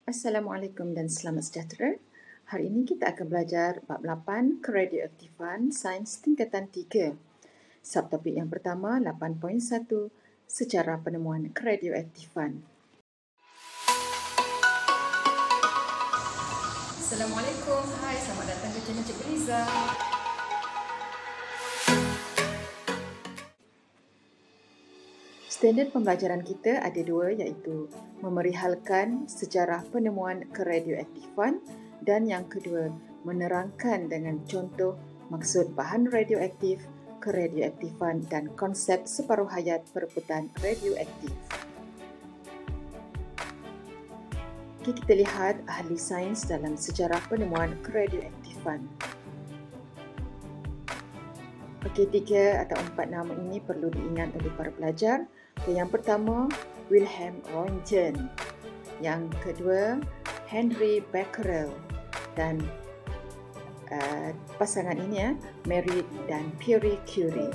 Assalamualaikum dan selamat sejahtera. Hari ini kita akan belajar bab 8 keradioaktifan sains tingkatan 3. Subtopik yang pertama 8.1 secara penemuan keradioaktifan. Assalamualaikum. Hai, selamat datang ke channel Cikgu Liza. Standard pembelajaran kita ada dua, iaitu memerihalkan sejarah penemuan keradioaktifan dan yang kedua menerangkan dengan contoh maksud bahan radioaktif, keradioaktifan dan konsep separuh hayat perebutan radioaktif. Okay, kita lihat ahli sains dalam sejarah penemuan keradioaktifan. Okey, 3 atau 4 nama ini perlu diingat oleh para pelajar. Yang pertama, Wilhelm Röntgen. Yang kedua, Henry Becquerel. Dan pasangan ini, Marie dan Pierre Curie.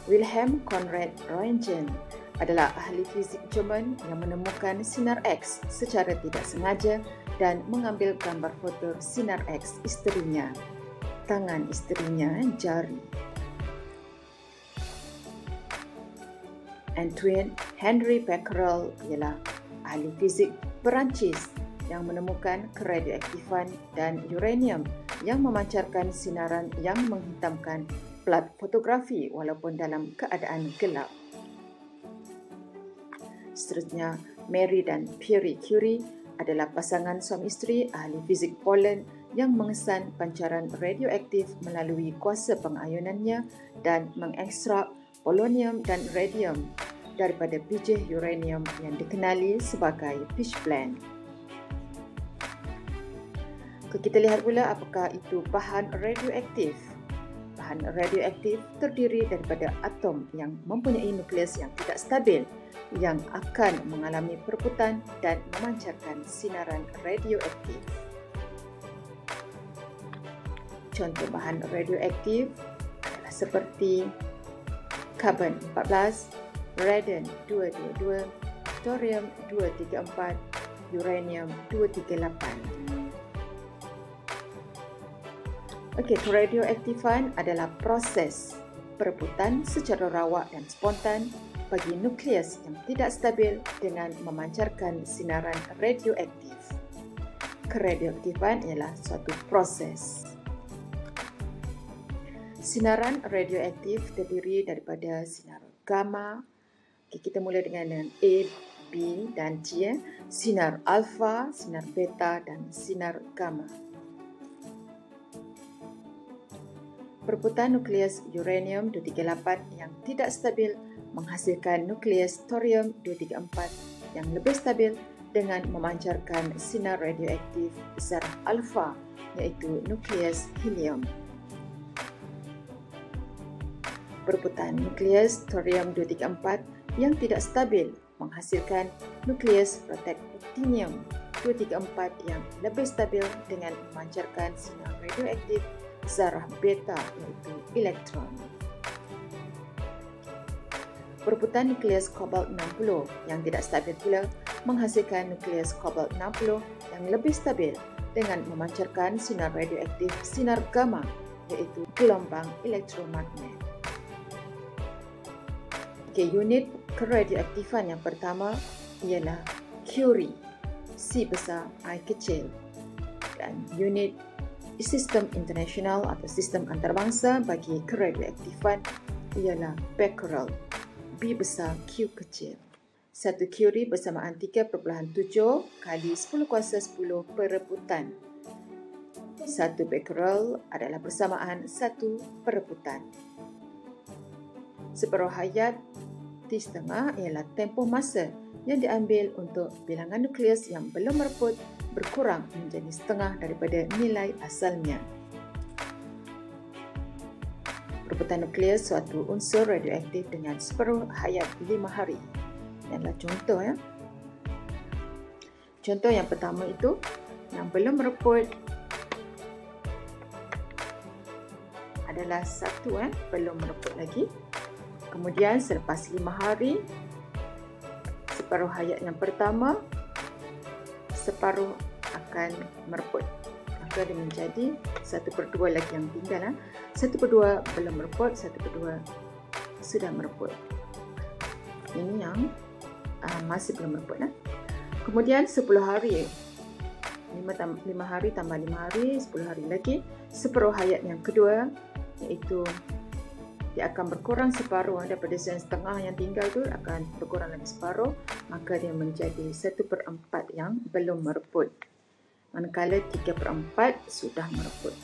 Wilhelm Conrad Röntgen adalah ahli fizik Jerman yang menemukan sinar X secara tidak sengaja dan mengambil gambar foto sinar X isterinya, tangan isterinya, jari. Antoine Henry Becquerel ialah ahli fizik Perancis yang menemukan keradioaktifan dan uranium yang memancarkan sinaran yang menghitamkan plat fotografi walaupun dalam keadaan gelap. Seterusnya, Marie dan Pierre Curie adalah pasangan suami isteri ahli fizik Poland yang mengesan pancaran radioaktif melalui kuasa pengayunannya dan mengekstrak polonium dan radium daripada biji uranium yang dikenali sebagai pitchblende. Kita lihat pula apakah itu bahan radioaktif. Bahan radioaktif terdiri daripada atom yang mempunyai nukleus yang tidak stabil yang akan mengalami perebutan dan memancarkan sinaran radioaktif. Contoh bahan radioaktif adalah seperti karbon 14, radon 222, thorium 234, uranium 238. Okey, keradioaktifan adalah proses perebutan secara rawak dan spontan bagi nukleus yang tidak stabil dengan memancarkan sinaran radioaktif. Keradioaktifan ialah suatu proses. Sinaran radioaktif terdiri daripada sinar gamma. Kita mula dengan A, B dan C. Sinar alfa, sinar beta dan sinar gamma. Perebutan nukleus uranium 238 yang tidak stabil menghasilkan nukleus thorium 234 yang lebih stabil dengan memancarkan sinar radioaktif zarah alfa, iaitu nukleus helium. Perebutan nukleus thorium 234 yang tidak stabil menghasilkan nukleus protactinium 234 yang lebih stabil dengan memancarkan sinar radioaktif zarah beta, iaitu elektron. Perebutan nukleus kobalt 60 yang tidak stabil pula menghasilkan nukleus kobalt 60 yang lebih stabil dengan memancarkan sinar radioaktif sinar gamma, iaitu gelombang elektromagnet. Unit keradioaktifan yang pertama ialah Curie, C besar, I kecil. Dan unit sistem internasional atau sistem antarabangsa bagi keradioaktifan ialah Becquerel, B besar, Q kecil. Satu Curie bersamaan 3.7 kali 10 kuasa 10 perebutan. Satu Becquerel adalah bersamaan 1 perebutan. Separuh hayat T⁻ ialah tempoh masa yang diambil untuk bilangan nukleus yang belum merebut berkurang menjadi setengah daripada nilai asalnya. Perebutan nukleus suatu unsur radioaktif dengan separuh hayat 5 hari. Ini adalah contoh. Contoh yang pertama itu yang belum merebut adalah 1, belum merebut lagi. Kemudian selepas 5 hari separuh hayat yang pertama, separuh akan mereput. Maka dia menjadi 1/2 lagi yang tinggal. 1/2 belum mereput, 1/2 sudah mereput. Ini yang masih belum mereput. Kemudian 10 hari, 5 hari tambah 5 hari, 10 hari lagi. Separuh hayat yang kedua, iaitu dia akan berkurang separuh daripada 1,5 yang tinggal tu akan berkurang lagi separuh, maka dia menjadi 1/4 yang belum mereput. Manakala 3/4 sudah mereput.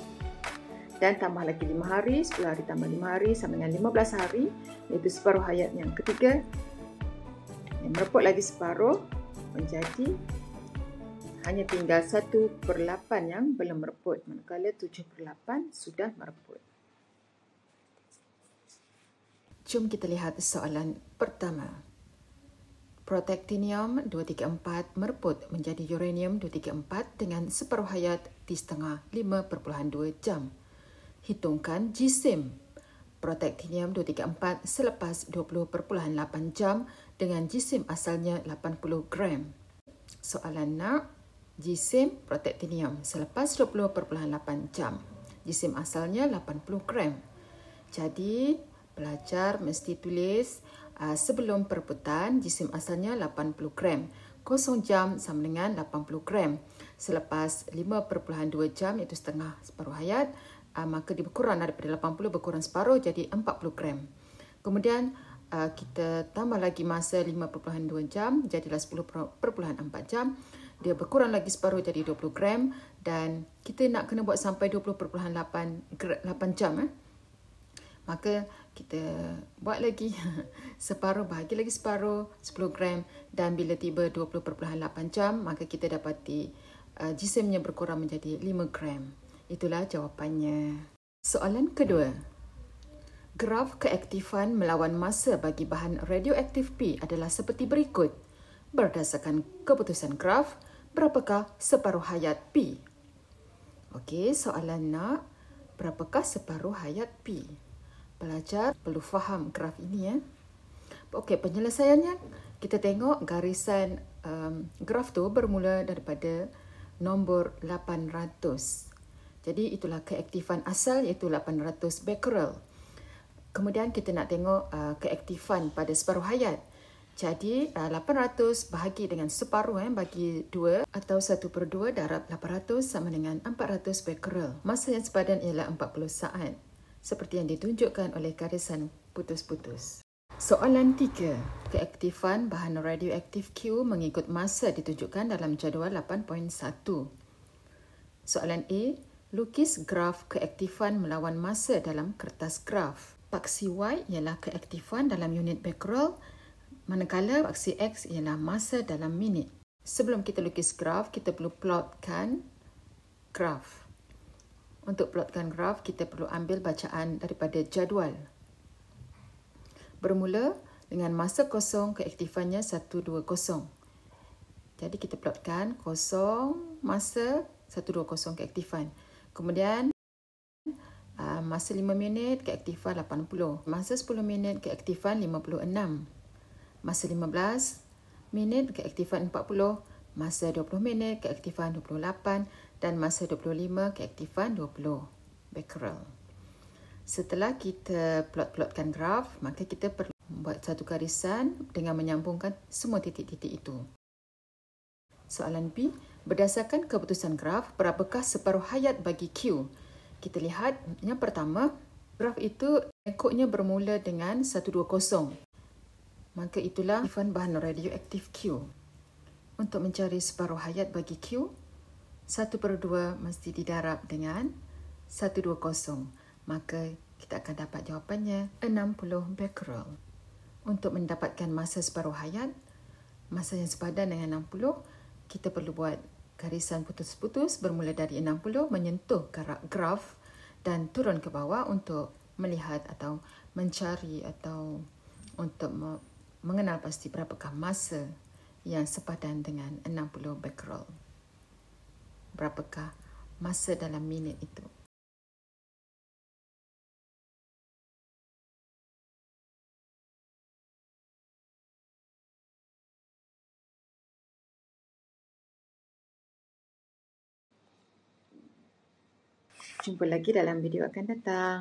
Dan tambah lagi 5 hari, 10 hari tambah 5 hari sama dengan 15 hari, iaitu separuh hayat yang ketiga. Yang mereput lagi separuh, menjadi hanya tinggal 1/8 yang belum mereput. Manakala 7/8 sudah mereput. Jom kita lihat soalan pertama. Protactinium 234 mereput menjadi uranium 234 dengan separuh hayat T/5 5.2 jam. Hitungkan gisim protactinium 234 selepas 20.8 jam dengan gisim asalnya 80 gram. Soalan nak gisim protactinium selepas 20.8 jam. Gisim asalnya 80 gram. Jadi, pelajar mesti tulis sebelum pereputan gisim asalnya 80 gram. 0 jam sama dengan 80 gram. Selepas 5.2 jam, iaitu setengah separuh hayat, maka dia berkurang daripada 80 berkurang separuh jadi 40 gram. Kemudian kita tambah lagi masa 5.2 jam, jadilah 10.4 jam. Dia berkurang lagi separuh jadi 20 gram dan kita nak kena buat sampai 20.8 jam. Maka kita buat lagi separuh, bahagi lagi separuh, 10 gram dan bila tiba 20.8 jam, maka kita dapati jisimnya berkurang menjadi 5 gram. Itulah jawapannya. Soalan kedua. Graf keaktifan melawan masa bagi bahan radioaktif P adalah seperti berikut. Berdasarkan keputusan graf, berapakah separuh hayat P? Okey, soalan nak, berapakah separuh hayat P? Pelajar perlu faham graf ini. Okey, penyelesaiannya kita tengok garisan graf tu bermula daripada nombor 800. Jadi itulah keaktifan asal iaitu 800 becquerel. Kemudian kita nak tengok keaktifan pada separuh hayat. Jadi 800 bahagi dengan separuh bagi 2 atau 1/2 darab 800 sama dengan 400 becquerel. Masa yang sepadan ialah 40 saat. Seperti yang ditunjukkan oleh garisan putus-putus. Soalan 3. Keaktifan bahan radioaktif Q mengikut masa ditunjukkan dalam jadual 8.1. Soalan A. Lukis graf keaktifan melawan masa dalam kertas graf. Paksi Y ialah keaktifan dalam unit becquerel, manakala paksi X ialah masa dalam minit. Sebelum kita lukis graf, kita perlu plotkan graf. Untuk plotkan graf, kita perlu ambil bacaan daripada jadual. Bermula dengan masa kosong, keaktifannya 120. Jadi kita plotkan kosong, masa 120 keaktifan. Kemudian masa 5 minit keaktifan 80. Masa 10 minit keaktifan 56. Masa 15 minit keaktifan 40. Masa 20 minit keaktifan 28 dan masa 25 keaktifan 20 becquerel. Setelah kita plotkan graf, maka kita perlu buat satu garisan dengan menyambungkan semua titik-titik itu. Soalan B. Berdasarkan keputusan graf, berapakah separuh hayat bagi Q? Kita lihat yang pertama, graf itu ekoknya bermula dengan 120. Maka itulah keaktifan bahan radioaktif Q. Untuk mencari separuh hayat bagi Q, 1/2 mesti didarab dengan 120. Maka kita akan dapat jawapannya 60 becquerel. Untuk mendapatkan masa separuh hayat, masa yang sepadan dengan 60, kita perlu buat garisan putus-putus bermula dari 60 menyentuh graf dan turun ke bawah untuk melihat atau mencari atau untuk mengenal pasti berapakah masa yang sepadan dengan 60 becquerel. Berapakah masa dalam minit itu? Jumpa lagi dalam video akan datang.